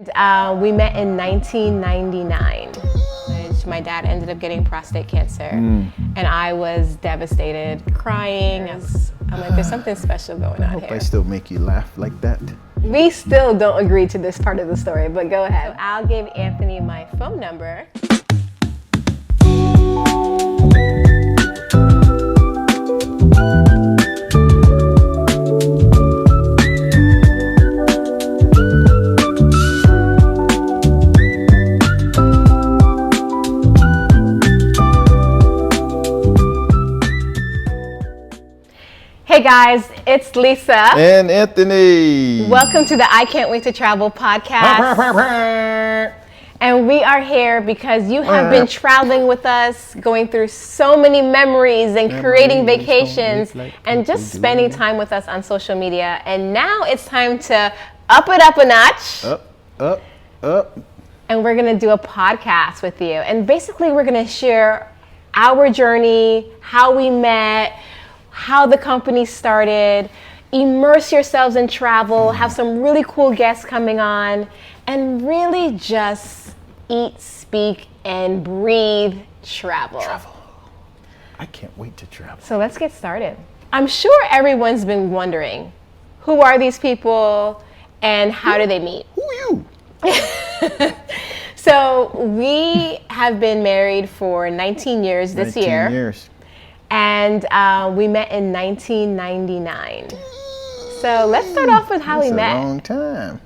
We met in 1999. My dad ended up getting prostate cancer, and I was devastated, crying. I'm like, there's something special going on here. I still make you laugh like that. We still don't agree to this part of the story, but go ahead. So Al gave Anthony my phone number. Hey guys, it's Lisa. And Anthony. Welcome to the I Can't Wait to Travel podcast. And we are here because you have been traveling with us, going through so many memories and creating vacations and just spending time with us on social media. And now it's time to up it up a notch. Up. And we're going to do a podcast with you. And basically we're going to share our journey, how we met, how the company started, immerse yourselves in travel, have some really cool guests coming on, and really just eat, speak, and breathe travel. I can't wait to travel. So let's get started. I'm sure everyone's been wondering, who are these people and how do they meet? Who are you? So we have been married for 19 years this 19 year. years. And we met in 1999. So let's start off with how we met. That's a long time.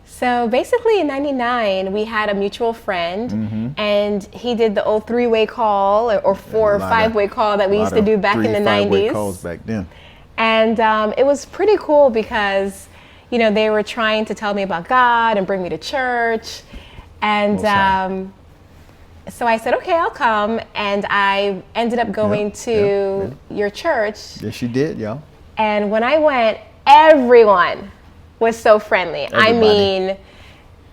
So basically in 99, we had a mutual friend, and he did the old three-way call or four or five-way call that we used to do back in the 90s. Three-way calls back then. And it was pretty cool because, you know, they were trying to tell me about God and bring me to church. And so I said, okay, I'll come. And I ended up going to your church. Yes, you did, y'all. And when I went, everyone was so friendly. Everybody. I mean,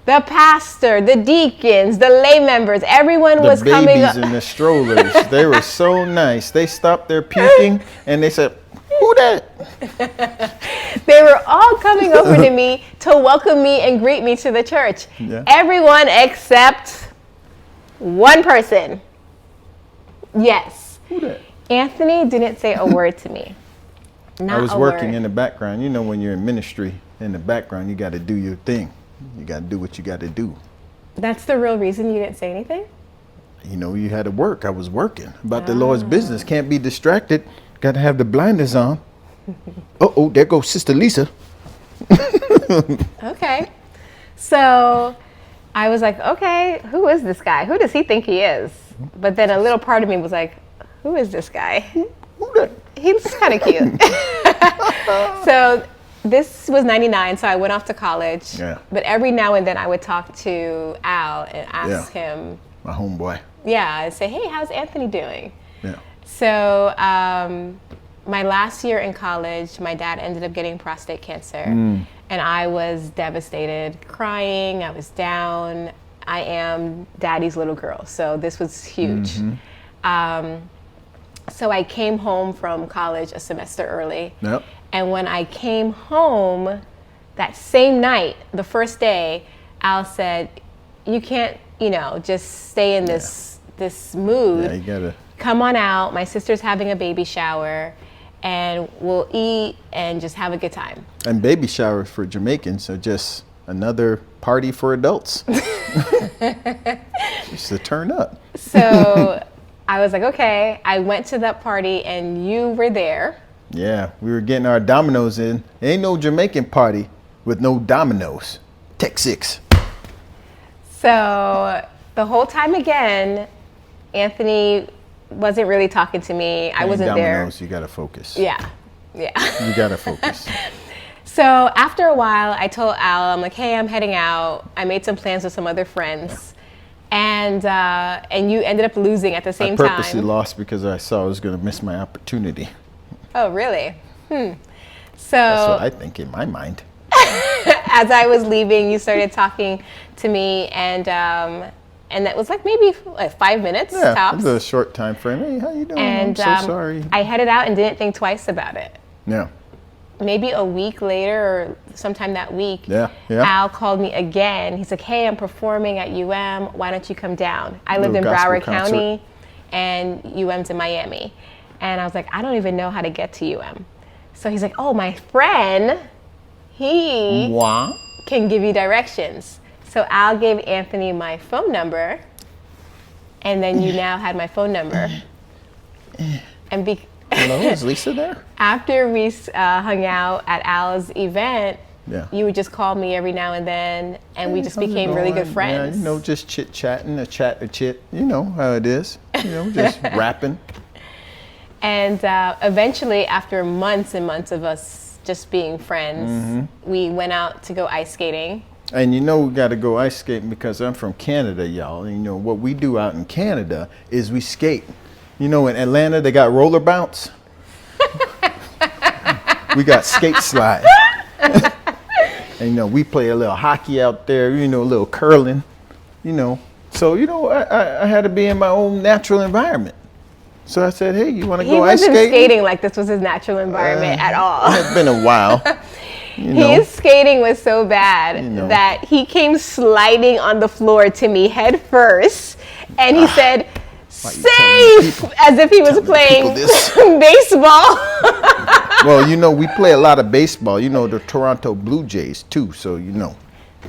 the pastor, the deacons, the lay members, everyone was coming up. The babies in the strollers, they were so nice. They stopped their puking and they said, who that? They were all coming over to me to welcome me and greet me to the church. Yeah. Everyone except one person. Yes. Who that? Anthony didn't say a word to me. Not I was a working word. in the background. You know, when you're in ministry, in the background, you got to do your thing. You got to do what you got to do. That's the real reason you didn't say anything? You know, you had to work. I was working about the Lord's business. Can't be distracted. Got to have the blinders on. Uh-oh, there goes Sister Lisa. Okay. So I was like, okay, who is this guy? Who does he think he is? But then a little part of me was like, who is this guy? Who that? He's kind of cute. So this was 99, so I went off to college. Yeah. But every now and then I would talk to Al and ask him. My homeboy. Yeah, I'd say, hey, how's Anthony doing? Yeah. So my last year in college, my dad ended up getting prostate cancer. And I was devastated, crying. I was down. I am daddy's little girl, so this was huge. So I came home from college a semester early. Yep. And when I came home that same night, the first day, Al said, you can't, you know, just stay in this mood. Yeah, you gotta. Come on out. My sister's having a baby shower and we'll eat and just have a good time. And baby showers for Jamaicans are just another party for adults. Just to turn up. So I was like, okay. I went to that party and you were there. Yeah, we were getting our dominoes in. Ain't no Jamaican party with no dominoes. Tech 6. So the whole time again, Anthony wasn't really talking to me. I wasn't dominoes, there. You gotta focus. Yeah. You gotta focus. So after a while, I told Al, I'm like, hey, I'm heading out. I made some plans with some other friends. And you ended up losing at the same time. I purposely lost because I saw I was gonna miss my opportunity. Oh, really? So That's what I think in my mind. as I was leaving, you started talking to me, and that was like maybe 5 minutes tops. It was a short time frame. Hey, how you doing? And I'm so sorry. I headed out and didn't think twice about it. Yeah. maybe a week later or sometime that week, Yeah. Al called me again. He's like, hey, I'm performing at UM. Why don't you come down? I lived in Little gospel Broward concert. County, and UM's in Miami. And I was like, I don't even know how to get to UM. So he's like, oh, my friend, he Wow. can give you directions. So Al gave Anthony my phone number, and then you now had my phone number. And Hello, is Lisa there? after we hung out at Al's event, Yeah. you would just call me every now and then, and we just How's it became really going? good friends. Yeah, you know, just chit-chatting, a chit. You know how it is. You know, just rapping. And eventually, after months and months of us just being friends, we went out to go ice skating. And you know we got to go ice skating because I'm from Canada, y'all. And you know what we do out in Canada is we skate. You know, in Atlanta they got roller bounce. We got skate slide. And you know we play a little hockey out there. You know, a little curling. You know, so you know I had to be in my own natural environment. So I said, hey, you want to go ice skating? He wasn't skating like this was his natural environment at all. It's been a while. You know. His skating was so bad know. that he came sliding on the floor to me head first, and he said, safe, as if he was playing baseball. Well, you know, we play a lot of baseball. You know, the Toronto Blue Jays, too, so you know.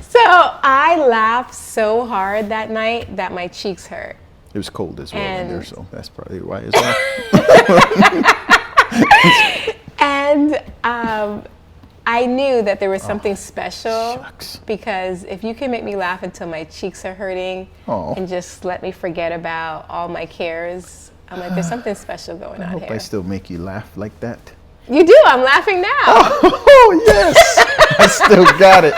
So I laughed so hard that night that my cheeks hurt. It was cold as well in there, And- so that's probably why as well. And I knew that there was something special shucks. because if you can make me laugh until my cheeks are hurting Aw. and just let me forget about all my cares, I'm like, there's something special going I on hope here. I still make you laugh like that. You do. I'm laughing now. Oh, yes. I still got it.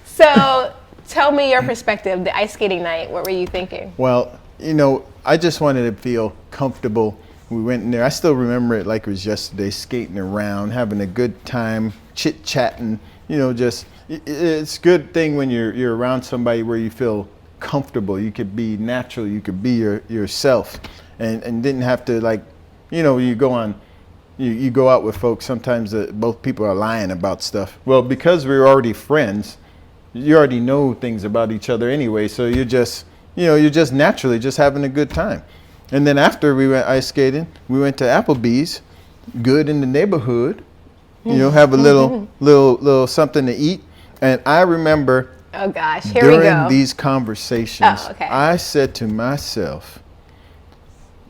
So tell me your perspective, the ice skating night. What were you thinking? Well, you know, I just wanted to feel comfortable. We went in there. I still remember it like it was yesterday, skating around, having a good time, chit-chatting. You know, just it's a good thing when you're around somebody where you feel comfortable. You could be natural. You could be yourself, and didn't have to, like, you know, you go out with folks. Sometimes both people are lying about stuff. Well, because we were already friends, you already know things about each other anyway. So you're just naturally just having a good time. And then after we went ice skating, we went to Applebee's, good in the neighborhood. You know, have a little something to eat. And I remember Oh gosh, here we go. during these conversations, Oh, okay. I said to myself,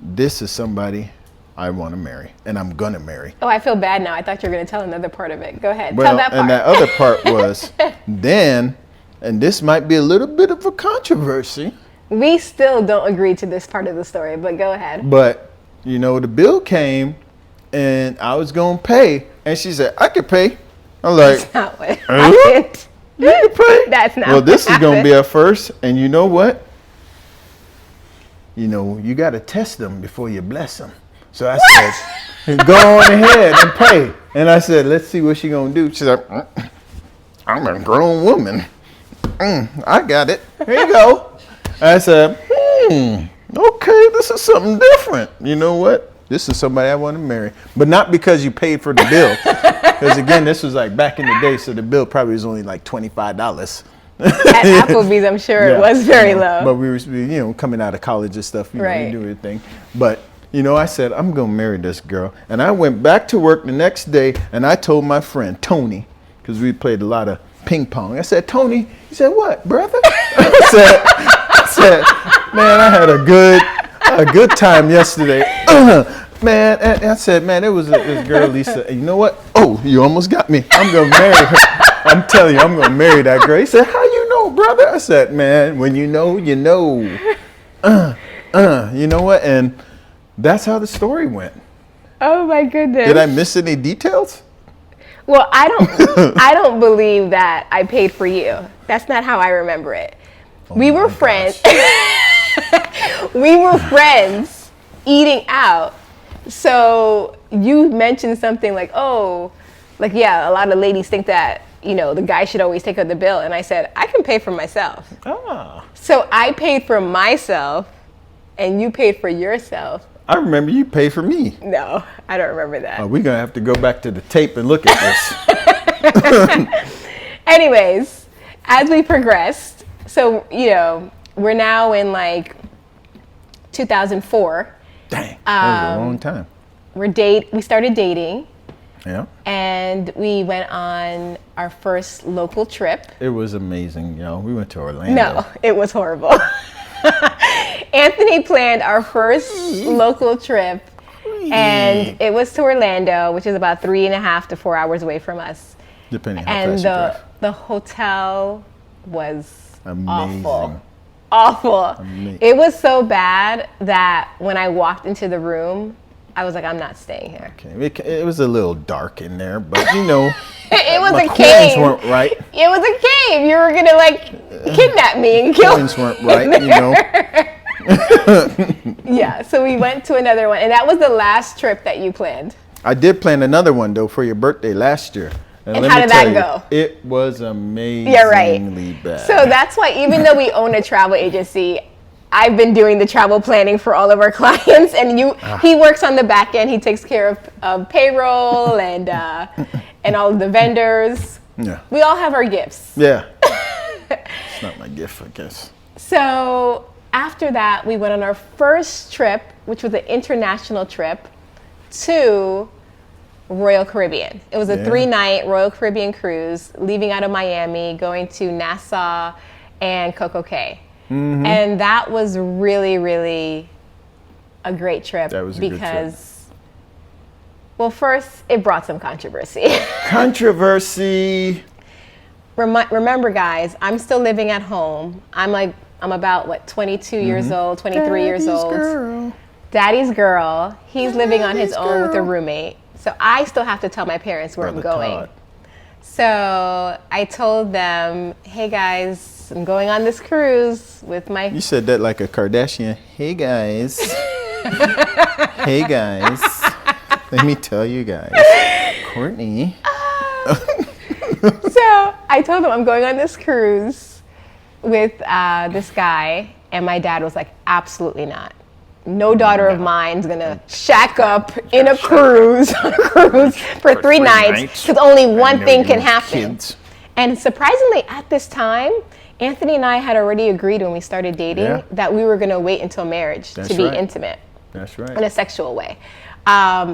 this is somebody I want to marry, and I'm gonna marry. Oh, I feel bad now. I thought you were going to tell another part of it. Go ahead. Well, Tell that part. and that other part was then, and this might be a little bit of a controversy, We still don't agree to this part of the story, but go ahead. but you know, the bill came, and I was gonna pay, and she said I could pay. I'm like, That's not what Huh? happened. you can pay. That's not Well, what this is gonna be happened. our first, and you know what? You know, you gotta test them before you bless them. So I said, go on ahead and pay. And I said, let's see what she gonna do. She's like, I'm a grown woman. I got it. Here you go. I said, okay, this is something different. You know what? This is somebody I want to marry. But not because you paid for the bill. Because again, this was like back in the day, so the bill probably was only like $25. At Applebee's, I'm sure it was very low. But we were, you know, coming out of college and stuff, you know, Right. you do everything. But, you know, I said, I'm going to marry this girl. And I went back to work the next day, and I told my friend, Tony, because we played a lot of ping pong. I said, Tony, he said, what, brother? I said, man, I had a good time yesterday. Man, and I said, man, it was this girl, Lisa. And you know what? Oh, you almost got me. I'm going to marry her. I'm telling you, I'm going to marry that girl. He said, how you know, brother? I said, man, when you know, you know. You know what? And that's how the story went. Oh my goodness. Did I miss any details? Well, I don't believe that I paid for you. That's not how I remember it. We were friends. We were friends eating out. So you mentioned something like, oh, like, yeah, a lot of ladies think that, you know, the guy should always take out the bill. And I said, I can pay for myself. Ah. So I paid for myself and you paid for yourself. I remember you paid for me. No, I don't remember that. We're going to have to go back to the tape and look at this. Anyways, as we progressed, so, we're now in like 2004. Dang, that was a long time. We started dating. Yeah. And we went on our first local trip. It was amazing, yo. We went to Orlando. No, it was horrible. Anthony planned our first local trip, and it was to Orlando, which is about 3.5 to 4 hours away from us. Depending how fast you drive. The hotel was amazing. Awful. Amazing. It was so bad that when I walked into the room, I was like, I'm not staying here. Okay. It was a little dark in there, but it was my a coins cave. weren't right. It was a cave. You were gonna kidnap me and kill me. Coins weren't right, Yeah, so we went to another one, and that was the last trip that you planned. I did plan another one though for your birthday last year. And how did that go? It was amazingly bad. So that's why, even though we own a travel agency, I've been doing the travel planning for all of our clients, and he works on the back end. He takes care of payroll and all of the vendors. Yeah. We all have our gifts. Yeah. It's not my gift, I guess. So after that, we went on our first trip, which was an international trip, to Royal Caribbean. It was a 3-night Royal Caribbean cruise, leaving out of Miami, going to Nassau and CocoCay. Mm-hmm. And that was really, really a great trip. That was a good trip. Well, first, it brought some controversy. Controversy. Remember, guys, I'm still living at home. I'm about, 22 years old, 23 years old. Girl. Daddy's girl. He's living on his own with a roommate. So I still have to tell my parents where I'm going. Todd. So I told them, hey, guys, I'm going on this cruise with my... You said that like a Kardashian. Hey, guys. Hey, guys. Let me tell you guys. Courtney. So I told them I'm going on this cruise with this guy. And my dad was like, absolutely not. No daughter of mine's gonna shack up in a cruise for 3 nights because only one thing can happen. Kids. And surprisingly, at this time, Anthony and I had already agreed when we started dating that we were gonna wait until marriage to be intimate. That's right. In a sexual way.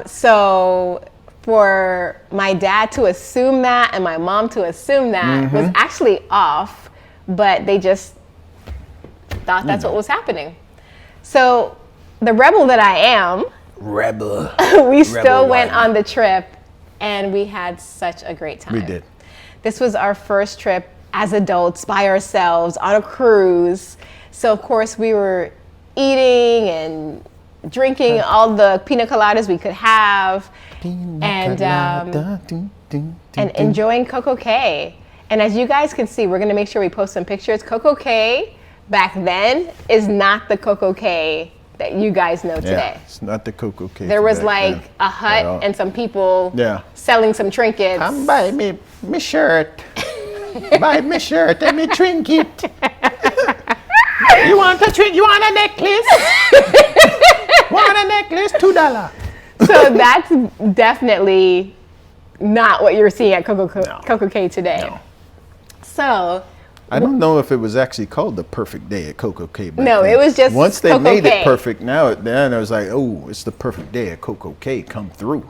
So for my dad to assume that and my mom to assume that was actually off, but they just thought that's what was happening. So the rebel that I am, we still went on the trip, and we had such a great time. We did. This was our first trip as adults by ourselves on a cruise. So of course we were eating and drinking all the pina coladas we could have, and enjoying CocoCay. And as you guys can see, we're gonna make sure we post some pictures. CocoCay back then is not the CocoCay that you guys know today. Yeah, it's not the CocoCay. There was like a hut and some people selling some trinkets. Come buy me shirt. Buy me shirt and me trinket. You want a trinket? You want a necklace? Want a necklace? $2. So that's definitely not what you're seeing at CocoCay today. No. So I don't know if it was actually called the perfect day at CocoCay. No, it was just once they CocoCay. made it perfect. Then I was like, oh, it's the perfect day at CocoCay. Come through.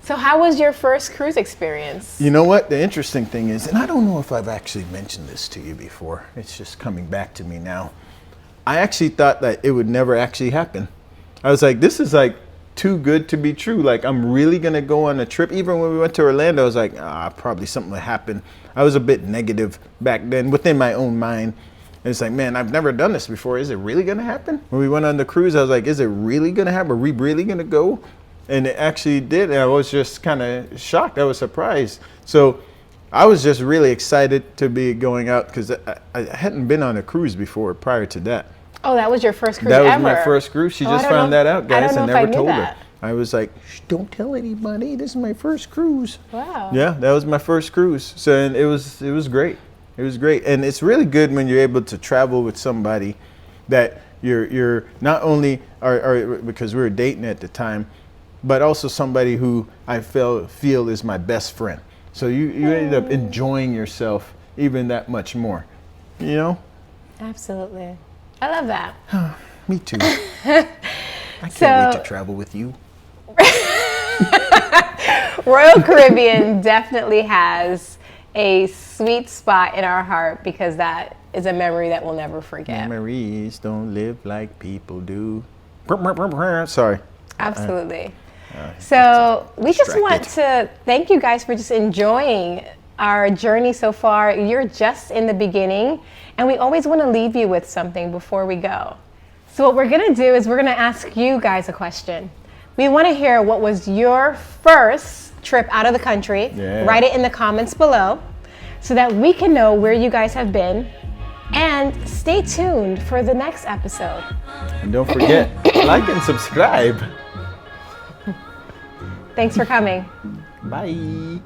So how was your first cruise experience? You know what? The interesting thing is, and I don't know if I've actually mentioned this to you before. It's just coming back to me now. I actually thought that it would never actually happen. I was like, this is like too good to be true. Like, I'm really gonna go on a trip. Even when we went to Orlando, I was like, probably something will happen. I was a bit negative back then within my own mind. And it's like, man, I've never done this before. Is it really gonna happen? When we went on the cruise, I was like, is it really gonna happen? Are we really gonna go? And it actually did. And I was just kind of shocked. I was surprised. So I was just really excited to be going out because I hadn't been on a cruise before prior to that. Oh, that was your first cruise ever? That was my first cruise. She just found that out, guys. I never told her. I was like, don't tell anybody. This is my first cruise. Wow. Yeah, that was my first cruise. So and it was great. It was great. And it's really good when you're able to travel with somebody that you're not only are because we were dating at the time, but also somebody who I feel is my best friend. So you ended up enjoying yourself even that much more, you know? Absolutely. I love that. Me too. I can't wait to travel with you. Royal Caribbean definitely has a sweet spot in our heart because that is a memory that we'll never forget. Memories don't live like people do. Sorry. Absolutely. So we just want to thank you guys for just enjoying our journey so far. You're just in the beginning, and we always want to leave you with something before we go. So what we're going to do is we're going to ask you guys a question. We want to hear what was your first trip out of the country. Yeah. Write it in the comments below so that we can know where you guys have been. And stay tuned for the next episode. And don't forget, like and subscribe. Thanks for coming. Bye.